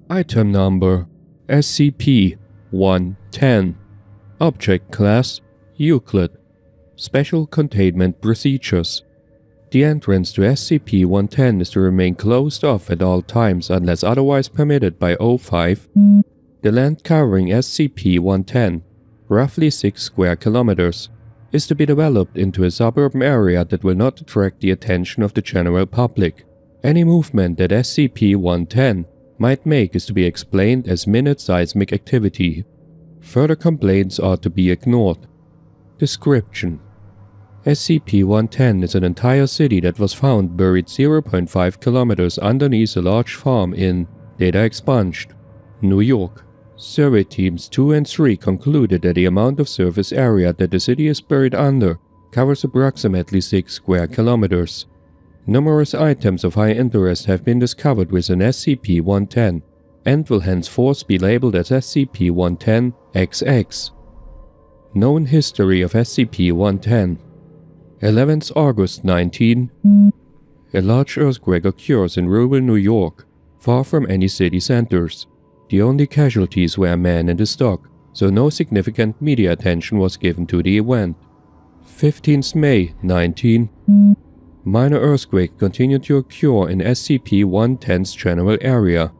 Item Number SCP-110. Object Class Euclid. Special Containment Procedures. The entrance to SCP-110 is to remain closed off at all times unless otherwise permitted by O5. The land covering SCP-110, roughly 6 square kilometers, is to be developed into a suburban area that will not attract the attention of the general public. Any movement that SCP-110 might make is to be explained as minute seismic activity. Further complaints are to be ignored. Description: SCP-110 is an entire city that was found buried 0.5 kilometers underneath a large farm in Data Expunged, New York. Survey teams 2 and 3 concluded that the amount of surface area that the city is buried under covers approximately 6 square kilometers. Numerous items of high interest have been discovered within SCP-110 and will henceforth be labeled as SCP-110-XX. Known history of SCP-110. 11th August 19. A large earthquake occurs in rural New York, far from any city centers. The only casualties were a man and his dog, so no significant media attention was given to the event. 15th May 19. Minor earthquake continued to occur in SCP-110's general area.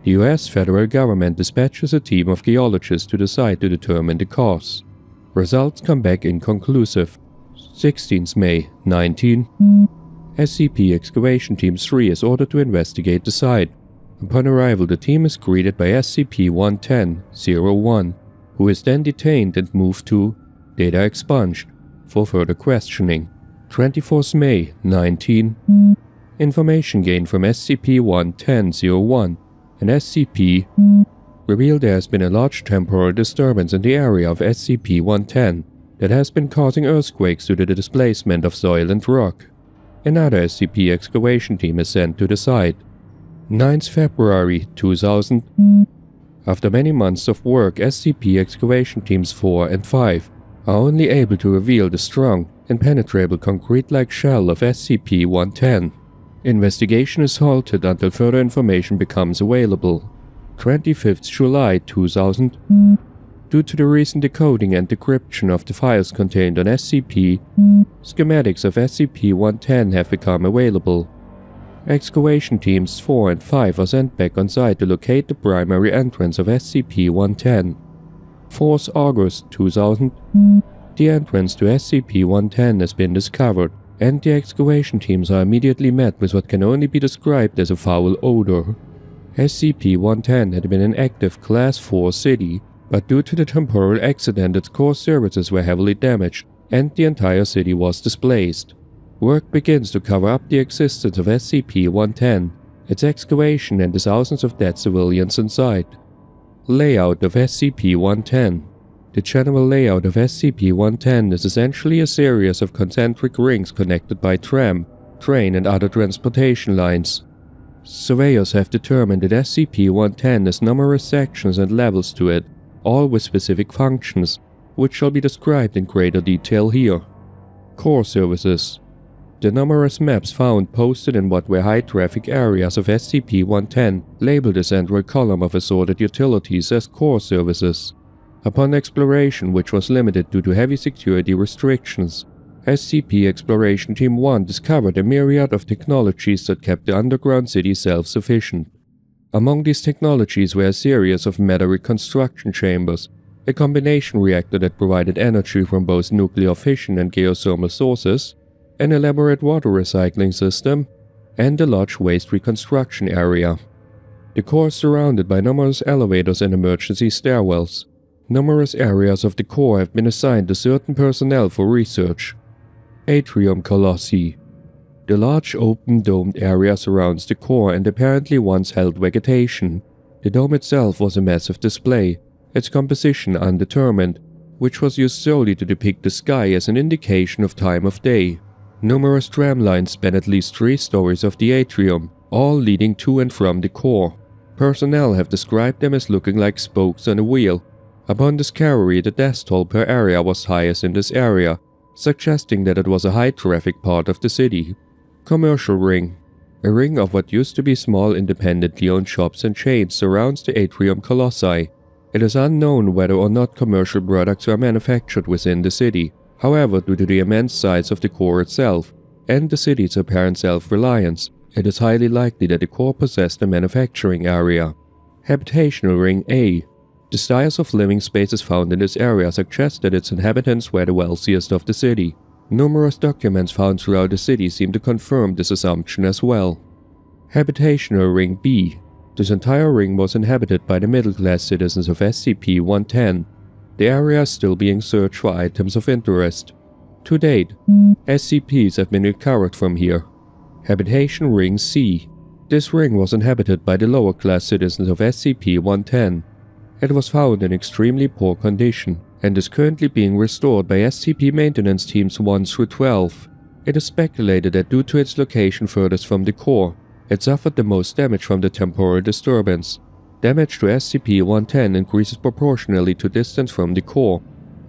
The US federal government dispatches a team of geologists to the site to determine the cause. Results come back inconclusive. 16th May 19. SCP Excavation Team 3 is ordered to investigate the site. Upon arrival, the team is greeted by SCP-110-01, who is then detained and moved to Data Expunged for further questioning. 24th May 19. Information gained from SCP-110-01 and SCP revealed there has been a large temporal disturbance in the area of SCP-110 that has been causing earthquakes due to the displacement of soil and rock. Another SCP excavation team is sent to the site. 9th February 2000. After many months of work, SCP excavation teams 4 and 5 are only able to reveal the strong, impenetrable concrete-like shell of SCP-110. Investigation is halted until further information becomes available. 25th July 2000. Due to the recent decoding and decryption of the files contained on SCP, schematics of SCP-110 have become available. Excavation teams 4 and 5 are sent back on site to locate the primary entrance of SCP-110. 4th August 2000. The entrance to SCP-110 has been discovered, and the excavation teams are immediately met with what can only be described as a foul odor. SCP-110 had been an active Class 4 city, but due to the temporal accident its core services were heavily damaged, and the entire city was displaced. Work begins to cover up the existence of SCP-110, its excavation and the thousands of dead civilians inside. Layout of SCP-110. The general layout of SCP-110 is essentially a series of concentric rings connected by tram, train and other transportation lines. Surveyors have determined that SCP-110 has numerous sections and levels to it, all with specific functions, which shall be described in greater detail here. Core services. The numerous maps found posted in what were high-traffic areas of SCP-110 labeled the central column of assorted utilities as core services. Upon exploration, which was limited due to heavy security restrictions, SCP Exploration Team 1 discovered a myriad of technologies that kept the underground city self-sufficient. Among these technologies were a series of matter reconstruction chambers, a combination reactor that provided energy from both nuclear fission and geothermal sources, an elaborate water recycling system, and a large waste reconstruction area. The core is surrounded by numerous elevators and emergency stairwells. Numerous areas of the core have been assigned to certain personnel for research. Atrium Colossi. The large open domed area surrounds the core and apparently once held vegetation. The dome itself was a massive display, its composition undetermined, which was used solely to depict the sky as an indication of time of day. Numerous tram lines span at least 3 stories of the atrium, all leading to and from the core. Personnel have described them as looking like spokes on a wheel. Upon discovery, the death toll per area was highest in this area, suggesting that it was a high-traffic part of the city. Commercial Ring. A ring of what used to be small independently owned shops and chains surrounds the atrium colossi. It is unknown whether or not commercial products are manufactured within the city. However, due to the immense size of the core itself, and the city's apparent self-reliance, it is highly likely that the core possessed a manufacturing area. Habitational Ring A. The styles of living spaces found in this area suggest that its inhabitants were the wealthiest of the city. Numerous documents found throughout the city seem to confirm this assumption as well. Habitational Ring B. This entire ring was inhabited by the middle-class citizens of SCP-110. The area is still being searched for items of interest. To date, SCPs have been recovered from here. Habitation Ring C. This ring was inhabited by the lower-class citizens of SCP-110. It was found in extremely poor condition, and is currently being restored by SCP maintenance teams 1 through 12. It is speculated that due to its location furthest from the core, it suffered the most damage from the temporal disturbance. Damage to SCP-110 increases proportionally to distance from the core.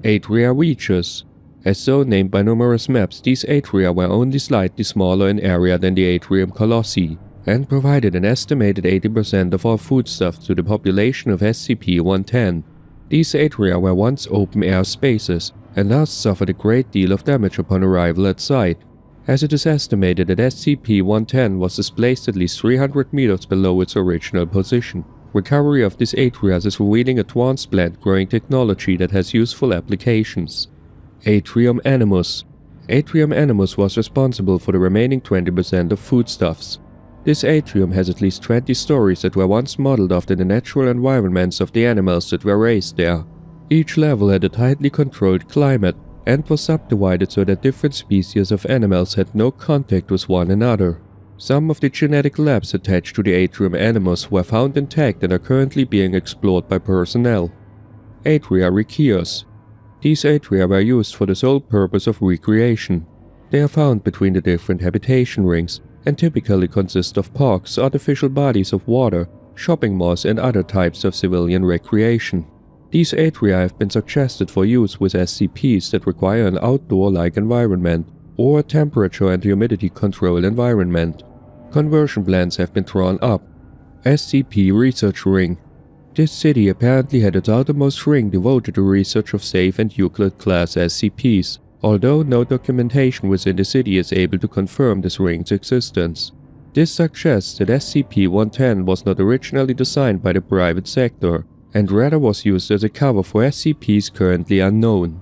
Atria Reaches. As so named by numerous maps, these atria were only slightly smaller in area than the atrium colossi, and provided an estimated 80% of all foodstuffs to the population of SCP-110. These atria were once open-air spaces, and thus suffered a great deal of damage upon arrival at site, as it is estimated that SCP-110 was displaced at least 300 meters below its original position. Recovery of these atria is revealing advanced plant-growing technology that has useful applications. Atrium Animus. Atrium Animus was responsible for the remaining 20% of foodstuffs. This atrium has at least 20 stories that were once modeled after the natural environments of the animals that were raised there. Each level had a tightly controlled climate and was subdivided so that different species of animals had no contact with one another. Some of the genetic labs attached to the Atrium Animus were found intact and are currently being explored by personnel. Atria Requios. These atria were used for the sole purpose of recreation. They are found between the different habitation rings and typically consist of parks, artificial bodies of water, shopping malls, and other types of civilian recreation. These atria have been suggested for use with SCPs that require an outdoor-like environment or a temperature and humidity control environment. Conversion plans have been drawn up. SCP Research Ring. This city apparently had its outermost ring devoted to research of safe and Euclid class SCPs, although no documentation within the city is able to confirm this ring's existence. This suggests that SCP-110 was not originally designed by the private sector, and rather was used as a cover for SCPs currently unknown.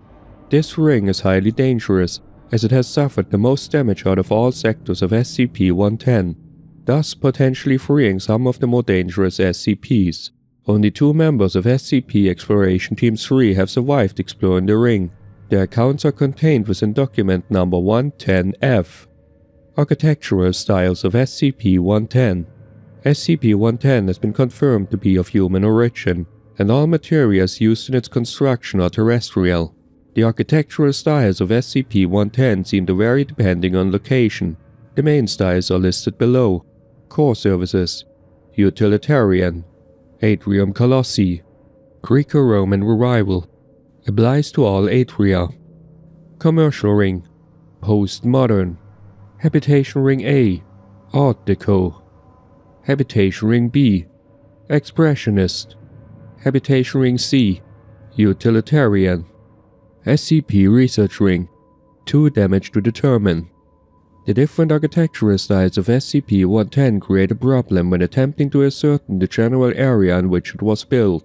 This ring is highly dangerous, as it has suffered the most damage out of all sectors of SCP-110, thus potentially freeing some of the more dangerous SCPs. Only 2 members of SCP Exploration Team 3 have survived exploring the ring. Their accounts are contained within document number 110-F. Architectural styles of SCP-110. SCP-110 has been confirmed to be of human origin, and all materials used in its construction are terrestrial. The architectural styles of SCP-110 seem to vary depending on location. The main styles are listed below. Core services: Utilitarian, Atrium Colossi, Greco-Roman Revival, applies to all atria. Commercial Ring, Postmodern. Habitation Ring A, Art Deco. Habitation Ring B, Expressionist. Habitation Ring C, Utilitarian. SCP Research Ring, 2 damage to determine. The different architectural styles of SCP-110 create a problem when attempting to ascertain the general area in which it was built.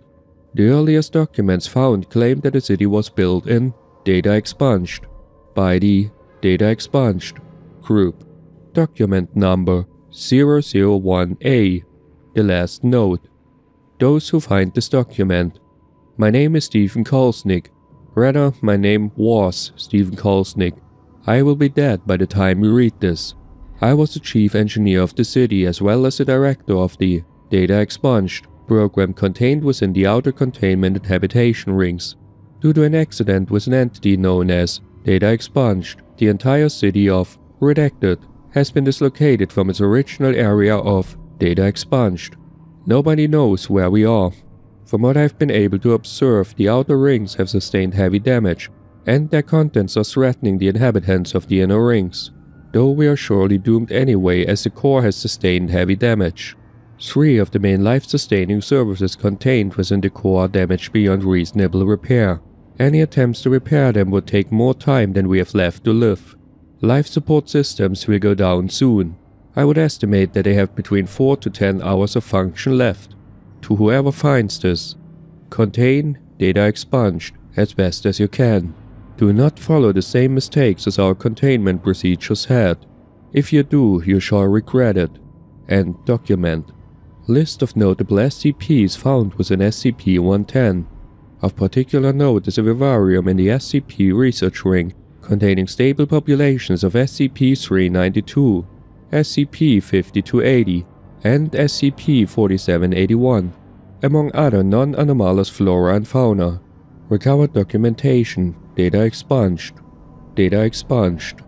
The earliest documents found claim that the city was built in Data Expunged by the Data Expunged Group. Document number 001A. The last note. Those who find this document. My name is Stephen Kolsnick. Rather, my name was Stephen Kolsnick. I will be dead by the time you read this. I was the chief engineer of the city as well as the director of the Data Expunged program contained within the outer containment and habitation rings. Due to an accident with an entity known as Data Expunged, the entire city of Redacted has been dislocated from its original area of Data Expunged. Nobody knows where we are. From what I've been able to observe, the outer rings have sustained heavy damage, and their contents are threatening the inhabitants of the inner rings. though we are surely doomed anyway as the core has sustained heavy damage. 3 of the main life-sustaining services contained within the core are damaged beyond reasonable repair. Any attempts to repair them would take more time than we have left to live. Life support systems will go down soon. I would estimate that they have between 4 to 10 hours of function left. To whoever finds this, contain, data expunged, as best as you can. Do not follow the same mistakes as our containment procedures had. If you do, you shall regret it. And document. List of notable SCPs found within SCP-110. Of particular note is a vivarium in the SCP research ring containing stable populations of SCP-392, SCP-5280, and SCP-4781, among other non-anomalous flora and fauna. Recovered documentation, data expunged. Data expunged.